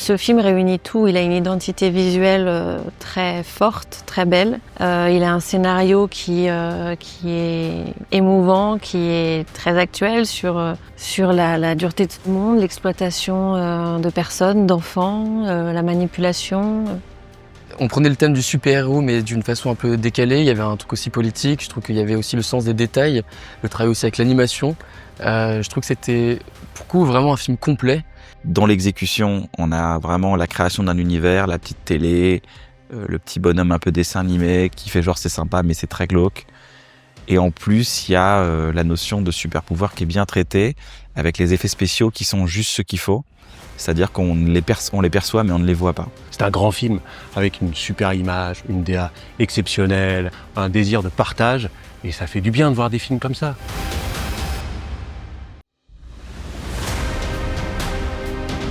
Ce film réunit tout. Il a une identité visuelle très forte, très belle. Il a un scénario qui est émouvant, qui est très actuel sur la dureté de ce monde, l'exploitation de personnes, d'enfants, la manipulation. On prenait le thème du super-héros, mais d'une façon un peu décalée. Il y avait un truc aussi politique. Je trouve qu'il y avait aussi le sens des détails, le travail aussi avec l'animation. Je trouve que c'était, pour le coup, vraiment un film complet. Dans l'exécution, on a vraiment la création d'un univers, la petite télé, le petit bonhomme un peu dessin animé qui fait genre c'est sympa mais c'est très glauque. Et en plus, il y a la notion de super pouvoir qui est bien traitée, avec les effets spéciaux qui sont juste ce qu'il faut. C'est-à-dire qu'on les perçoit mais on ne les voit pas. C'est un grand film avec une super image, une DA exceptionnelle, un désir de partage. Et ça fait du bien de voir des films comme ça.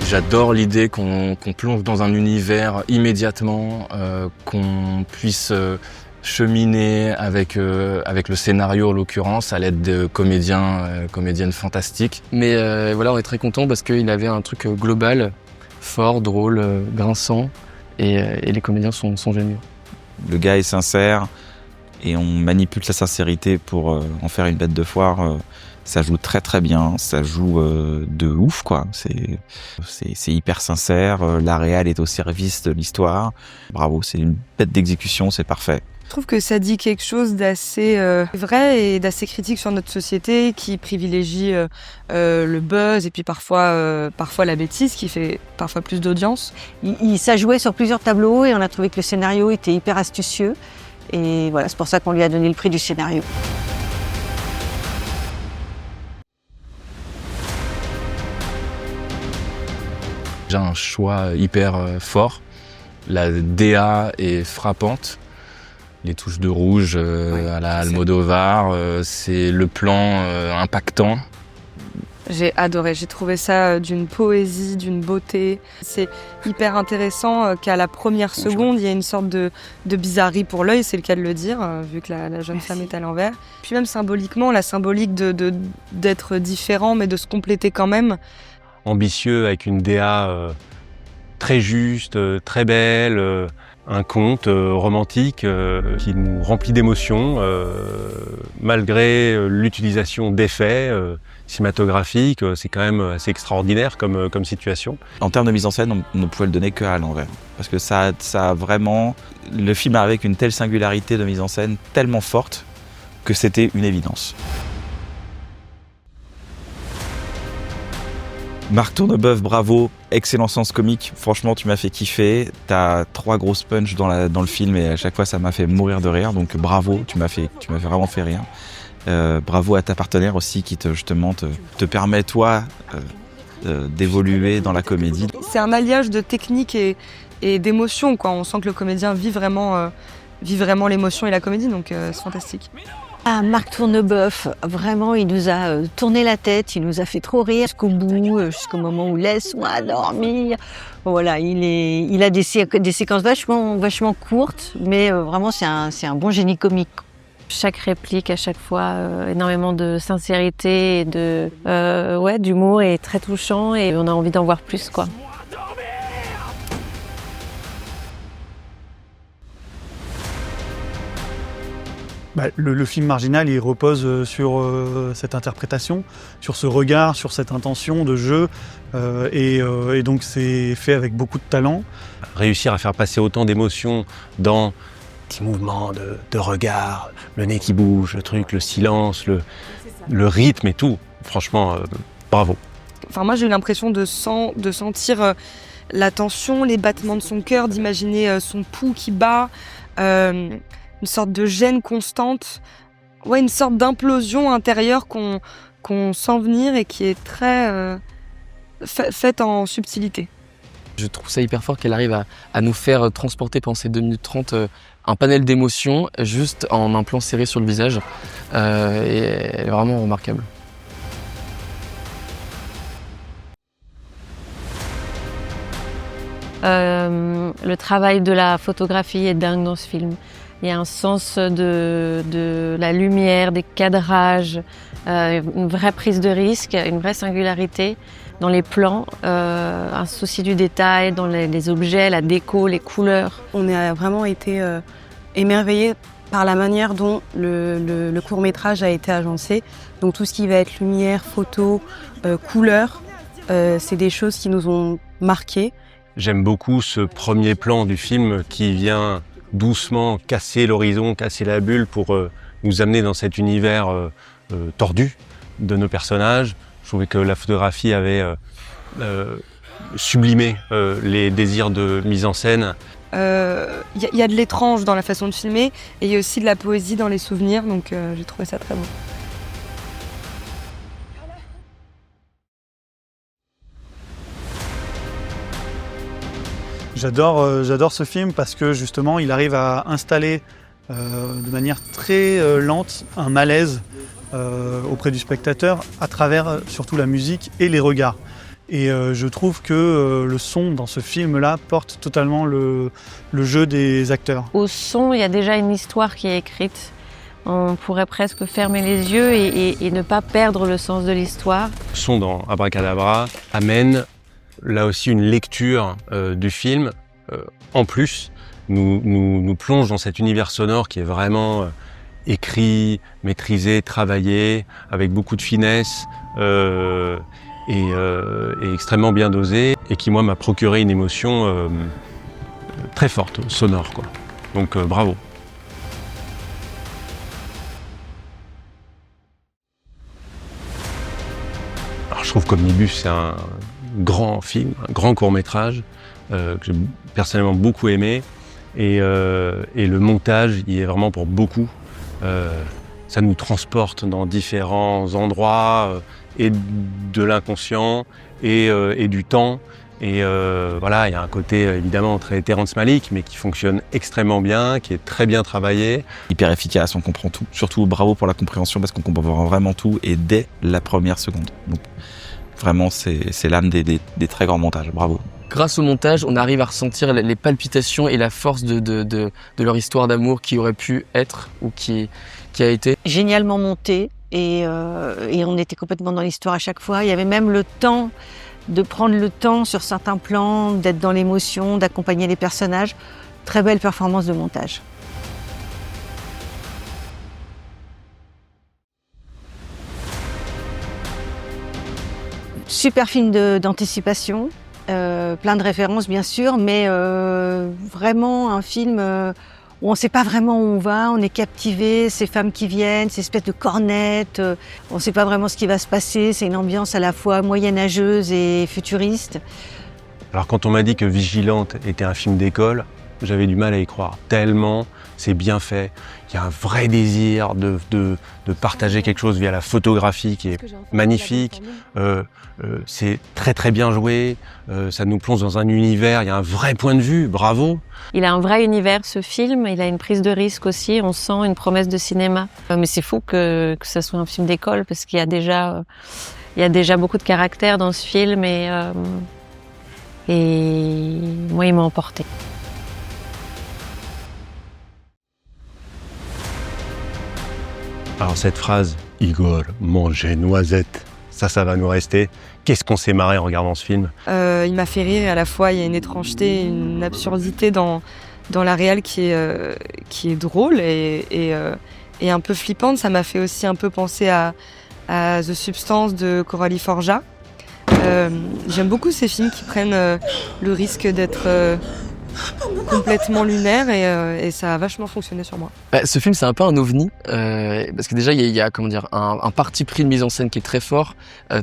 J'adore l'idée qu'on plonge dans un univers immédiatement, qu'on puisse cheminer avec le scénario en l'occurrence, à l'aide de comédiennes fantastiques. Mais voilà, on est très content parce qu'il avait un truc global, fort, drôle, grinçant, et les comédiens sont géniaux. Le gars est sincère et on manipule sa sincérité pour en faire une bête de foire. Ça joue très très bien, ça joue de ouf quoi. C'est hyper sincère, la réal est au service de l'histoire. Bravo, c'est une bête d'exécution, c'est parfait. Je trouve que ça dit quelque chose d'assez vrai et d'assez critique sur notre société qui privilégie le buzz et puis parfois la bêtise qui fait parfois plus d'audience. Ça jouait sur plusieurs tableaux et on a trouvé que le scénario était hyper astucieux. Et voilà, c'est pour ça qu'on lui a donné le prix du scénario. J'ai un choix hyper fort. La DA est frappante. Les touches de rouge à la Almodovar, c'est le plan impactant. J'ai adoré, j'ai trouvé ça d'une poésie, d'une beauté. C'est hyper intéressant qu'à la première seconde, il y a une sorte de bizarrerie pour l'œil, c'est le cas de le dire, vu que la jeune femme est à l'envers. Puis même symboliquement, la symbolique d'être différent, mais de se compléter quand même. Ambitieux, avec une DA très juste, très belle, un conte romantique qui nous remplit d'émotions, malgré l'utilisation d'effets cinématographiques. C'est quand même assez extraordinaire comme situation. En termes de mise en scène, on ne pouvait le donner qu'à l'envers. Parce que ça a vraiment... Le film arrive avec une telle singularité de mise en scène, tellement forte, que c'était une évidence. Marc Tourneboeuf, bravo, excellent sens comique, franchement tu m'as fait kiffer, t'as 3 grosses punches dans le film et à chaque fois ça m'a fait mourir de rire, donc bravo, tu m'as vraiment fait rire. Bravo à ta partenaire aussi qui justement te permet toi d'évoluer dans la comédie. C'est un alliage de technique et d'émotion, quoi. On sent que le comédien vit vraiment l'émotion et la comédie, donc c'est fantastique. Ah, Marc Tourneboeuf, vraiment, il nous a tourné la tête, il nous a fait trop rire jusqu'au bout, jusqu'au moment où laisse-moi dormir. Voilà, il a des séquences vachement courtes, mais vraiment c'est un bon génie comique. Chaque réplique, à chaque fois, énormément de sincérité et d'humour est très touchant et on a envie d'en voir plus, quoi. Le film Marginal, il repose sur cette interprétation, sur ce regard, sur cette intention de jeu, et donc c'est fait avec beaucoup de talent. Réussir à faire passer autant d'émotions dans petits mouvements de regard, le nez qui bouge, le truc, le silence, le rythme et tout. Franchement, bravo. Enfin, moi j'ai eu l'impression de sentir la tension, les battements de son cœur, d'imaginer son pouls qui bat. Une sorte de gêne constante, une sorte d'implosion intérieure qu'on sent venir et qui est très faite en subtilité. Je trouve ça hyper fort qu'elle arrive à nous faire transporter pendant ces 2 minutes 30 un panel d'émotions juste en un plan serré sur le visage. Et elle est vraiment remarquable. Le travail de la photographie est dingue dans ce film. Il y a un sens de la lumière, des cadrages, une vraie prise de risque, une vraie singularité dans les plans, un souci du détail, dans les objets, la déco, les couleurs. On a vraiment été émerveillés par la manière dont le court-métrage a été agencé. Donc tout ce qui va être lumière, photo, couleurs, c'est des choses qui nous ont marqués. J'aime beaucoup ce premier plan du film qui vient doucement casser l'horizon, casser la bulle pour nous amener dans cet univers tordu de nos personnages. Je trouvais que la photographie avait sublimé les désirs de mise en scène. Y a de l'étrange dans la façon de filmer et il y a aussi de la poésie dans les souvenirs, donc j'ai trouvé ça très beau. J'adore ce film parce que justement il arrive à installer de manière très lente un malaise auprès du spectateur à travers surtout la musique et les regards. Et je trouve que le son dans ce film-là porte totalement le jeu des acteurs. Au son, il y a déjà une histoire qui est écrite. On pourrait presque fermer les yeux et ne pas perdre le sens de l'histoire. Le son dans Abracadabra amène là aussi une lecture du film. En plus, nous plonge dans cet univers sonore qui est vraiment écrit, maîtrisé, travaillé, avec beaucoup de finesse et extrêmement bien dosé, et qui, moi, m'a procuré une émotion très forte, sonore, quoi. Donc, bravo. Alors, je trouve qu'Omnibus, c'est un grand film, un grand court-métrage que j'ai personnellement beaucoup aimé. Et le montage, il est vraiment pour beaucoup. Ça nous transporte dans différents endroits et de l'inconscient et du temps. Et voilà, il y a un côté évidemment très Terrence Malick, mais qui fonctionne extrêmement bien, qui est très bien travaillé. Hyper efficace, on comprend tout. Surtout bravo pour la compréhension parce qu'on comprend vraiment tout et dès la première seconde. Donc vraiment, c'est l'âme des très grands montages. Bravo. Grâce au montage, on arrive à ressentir les palpitations et la force de leur histoire d'amour qui aurait pu être ou qui a été. Génialement monté et on était complètement dans l'histoire à chaque fois. Il y avait même le temps de prendre le temps sur certains plans, d'être dans l'émotion, d'accompagner les personnages. Très belle performance de montage. Super film d'anticipation. Plein de références bien sûr, mais vraiment un film où on ne sait pas vraiment où on va, on est captivé, ces femmes qui viennent, ces espèces de cornettes, on ne sait pas vraiment ce qui va se passer, c'est une ambiance à la fois moyenâgeuse et futuriste. Alors quand on m'a dit que Vigilante était un film d'école, j'avais du mal à y croire, tellement c'est bien fait. Il y a un vrai désir de partager quelque chose via la photographie qui est magnifique. C'est très très bien joué. Ça nous plonge dans un univers, il y a un vrai point de vue, bravo. Il a un vrai univers, ce film. Il a une prise de risque aussi. On sent une promesse de cinéma. Mais c'est fou que ça soit un film d'école parce qu'il y a déjà beaucoup de caractère dans ce film et moi, il m'a emporté. Alors cette phrase, Igor mangeait noisette, ça va nous rester. Qu'est-ce qu'on s'est marré en regardant ce film? Il m'a fait rire et à la fois il y a une étrangeté, une absurdité dans la réal qui est drôle et un peu flippante. Ça m'a fait aussi un peu penser à The Substance de Coralie Forja. J'aime beaucoup ces films qui prennent le risque d'être complètement lunaire et ça a vachement fonctionné sur moi. Ce film, c'est un peu un ovni, parce que déjà, il y a comment dire, un parti pris de mise en scène qui est très fort,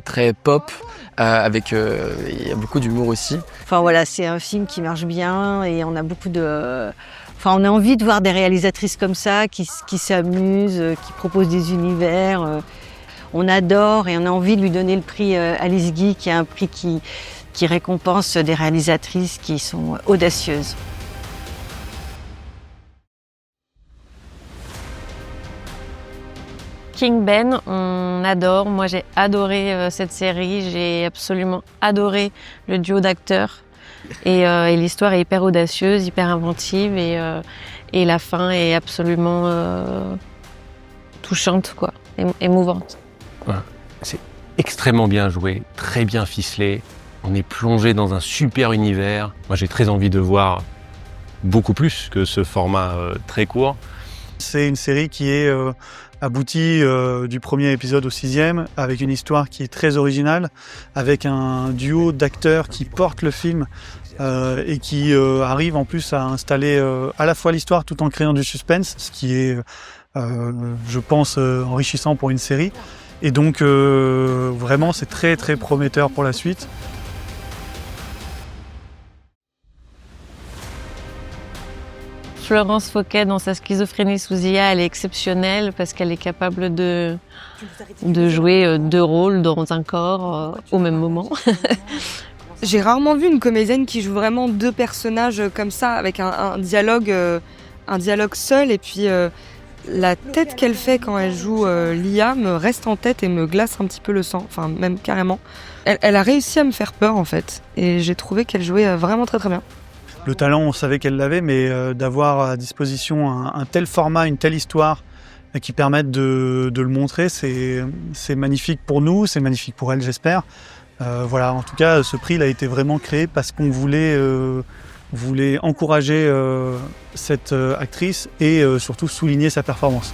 très pop, avec il y a beaucoup d'humour aussi. Enfin voilà, c'est un film qui marche bien et on a beaucoup de... Enfin, on a envie de voir des réalisatrices comme ça, qui s'amusent, qui proposent des univers. On adore et on a envie de lui donner le prix Alice Guy, qui est un prix qui récompense des réalisatrices qui sont audacieuses. King Ben, on adore. Moi, j'ai adoré cette série. J'ai absolument adoré le duo d'acteurs. Et l'histoire est hyper audacieuse, hyper inventive. Et la fin est absolument touchante, quoi, émouvante. Voilà. C'est extrêmement bien joué, très bien ficelé. On est plongé dans un super univers. Moi, j'ai très envie de voir beaucoup plus que ce format très court. C'est une série qui est aboutie du premier épisode au 6e, avec une histoire qui est très originale, avec un duo d'acteurs qui portent le film et qui arrive en plus à installer à la fois l'histoire tout en créant du suspense, ce qui est, je pense, enrichissant pour une série. Et donc vraiment c'est très très prometteur pour la suite. Florence Fauquet, dans sa schizophrénie sous IA, elle est exceptionnelle parce qu'elle est capable de jouer deux rôles dans un corps au même moment. J'ai rarement vu une comédienne qui joue vraiment deux personnages comme ça, avec un dialogue seul, et puis la tête qu'elle fait quand elle joue l'IA me reste en tête et me glace un petit peu le sang, enfin même carrément. Elle a réussi à me faire peur en fait, et j'ai trouvé qu'elle jouait vraiment très très bien. Le talent, on savait qu'elle l'avait, mais d'avoir à disposition un tel format, une telle histoire qui permettent de le montrer, c'est magnifique pour nous, c'est magnifique pour elle, j'espère. Voilà, en tout cas, ce prix il a été vraiment créé parce qu'on voulait encourager cette actrice et surtout souligner sa performance.